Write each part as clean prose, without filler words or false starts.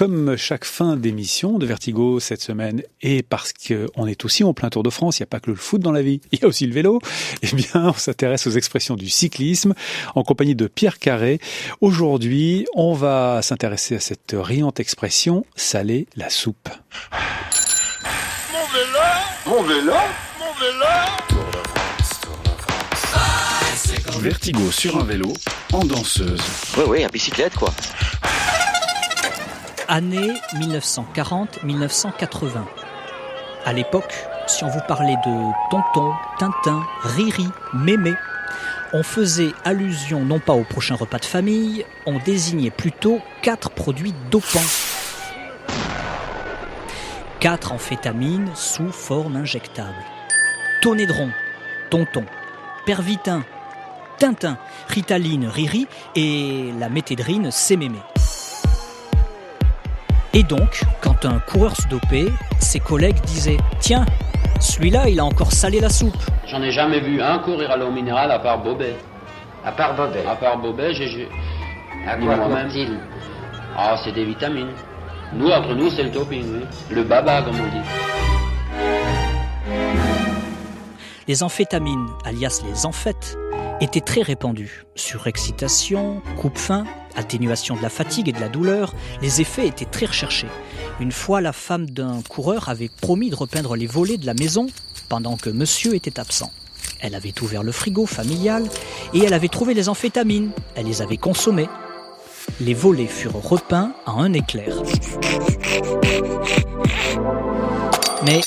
comme chaque fin d'émission de Vertigo cette semaine, et parce qu'on est aussi en plein Tour de France, il n'y a pas que le foot dans la vie, il y a aussi le vélo, eh bien on s'intéresse aux expressions du cyclisme en compagnie de Pierre Carré. Aujourd'hui, on va s'intéresser à cette riante expression « saler la soupe ». Mon vélo. Vertigo sur un vélo, en danseuse. Oui, à bicyclette quoi. Année 1940-1980. À l'époque, si on vous parlait de Tonton, Tintin, Riri, Mémé, on faisait allusion non pas au prochain repas de famille, on désignait plutôt 4 produits dopants. 4 amphétamines sous forme injectable. Tonédron, Tonton, Pervitin, Tintin, Ritaline, Riri et la méthédrine, c'est Mémé. Et donc, quand un coureur se dopait, ses collègues disaient « Tiens, celui-là, il a encore salé la soupe ». J'en ai jamais vu un courir à l'eau minérale à part Bobet. À part Bobet. À part Bobet, j'ai... À quoi court-il? Ah, c'est des vitamines. Nous, entre nous, c'est le topping, oui. Le baba, comme on dit. Les amphétamines, alias les amphètes, étaient très répandues. Surexcitation, coupe-faim, atténuation de la fatigue et de la douleur, les effets étaient très recherchés. Une fois, la femme d'un coureur avait promis de repeindre les volets de la maison pendant que monsieur était absent. Elle avait ouvert le frigo familial et elle avait trouvé les amphétamines. Elle les avait consommées. Les volets furent repeints en un éclair. Mais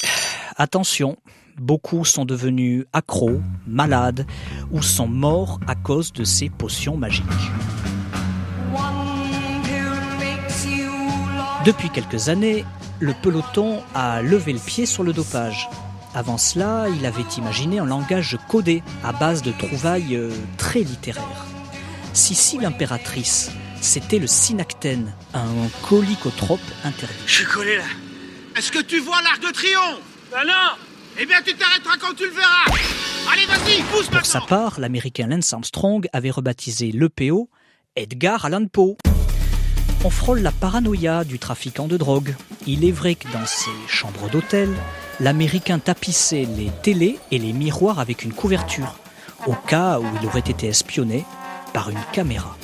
attention, beaucoup sont devenus accros, malades ou sont morts à cause de ces potions magiques. Depuis quelques années, le peloton a levé le pied sur le dopage. Avant cela, il avait imaginé un langage codé à base de trouvailles très littéraires. Sissi l'impératrice, c'était le synactène, un cholicotrope interdit. Je suis collé là. Est-ce que tu vois l'Arc de Triomphe? Ben non. Eh bien tu t'arrêteras quand tu le verras. Allez vas-y, pousse maintenant. Pour sa part, l'américain Lance Armstrong avait rebaptisé l'EPO Edgar Allan Poe. On frôle la paranoïa du trafiquant de drogue. Il est vrai que dans ses chambres d'hôtel, l'américain tapissait les télés et les miroirs avec une couverture, au cas où il aurait été espionné par une caméra.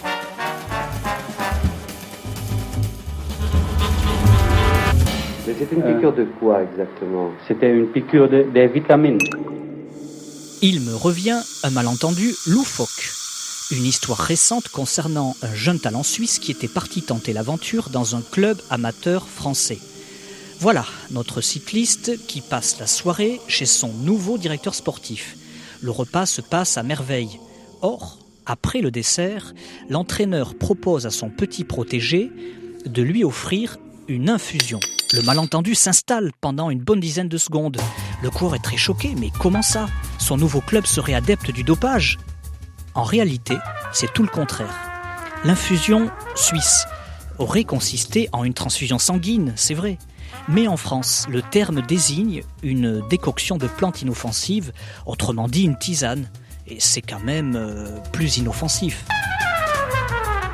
Mais c'était une piqûre de quoi exactement? C'était une piqûre des vitamines. Il me revient un malentendu loufoque. Une histoire récente concernant un jeune talent suisse qui était parti tenter l'aventure dans un club amateur français. Voilà notre cycliste qui passe la soirée chez son nouveau directeur sportif. Le repas se passe à merveille. Or, après le dessert, l'entraîneur propose à son petit protégé de lui offrir une infusion. Le malentendu s'installe pendant une bonne dizaine de secondes. Le coureur est très choqué, mais comment ça? Son nouveau club serait adepte du dopage? En réalité, c'est tout le contraire. L'infusion suisse aurait consisté en une transfusion sanguine, c'est vrai. Mais en France, le terme désigne une décoction de plantes inoffensives, autrement dit une tisane. Et c'est quand même plus inoffensif.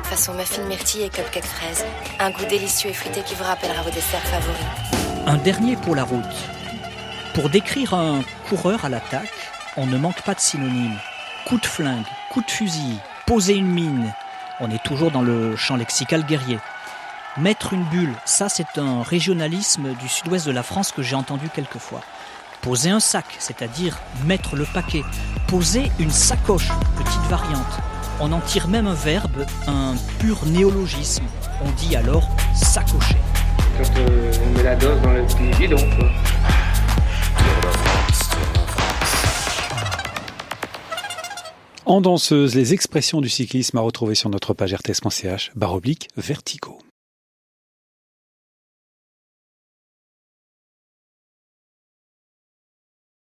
Façon muffin myrtille et cupcake fraise. Un goût délicieux et fruité qui vous rappellera vos desserts favoris. Un dernier pour la route. Pour décrire un coureur à l'attaque, on ne manque pas de synonymes. Coup de flingue, coup de fusil, poser une mine. On est toujours dans le champ lexical guerrier. Mettre une bulle, ça c'est un régionalisme du sud-ouest de la France que j'ai entendu quelquefois. Poser un sac, c'est-à-dire mettre le paquet. Poser une sacoche, petite variante. On en tire même un verbe, un pur néologisme. On dit alors sacocher. Quand on met la dose dans le bidon, quoi. En danseuse, les expressions du cyclisme à retrouver sur notre page rts.ch/vertigo.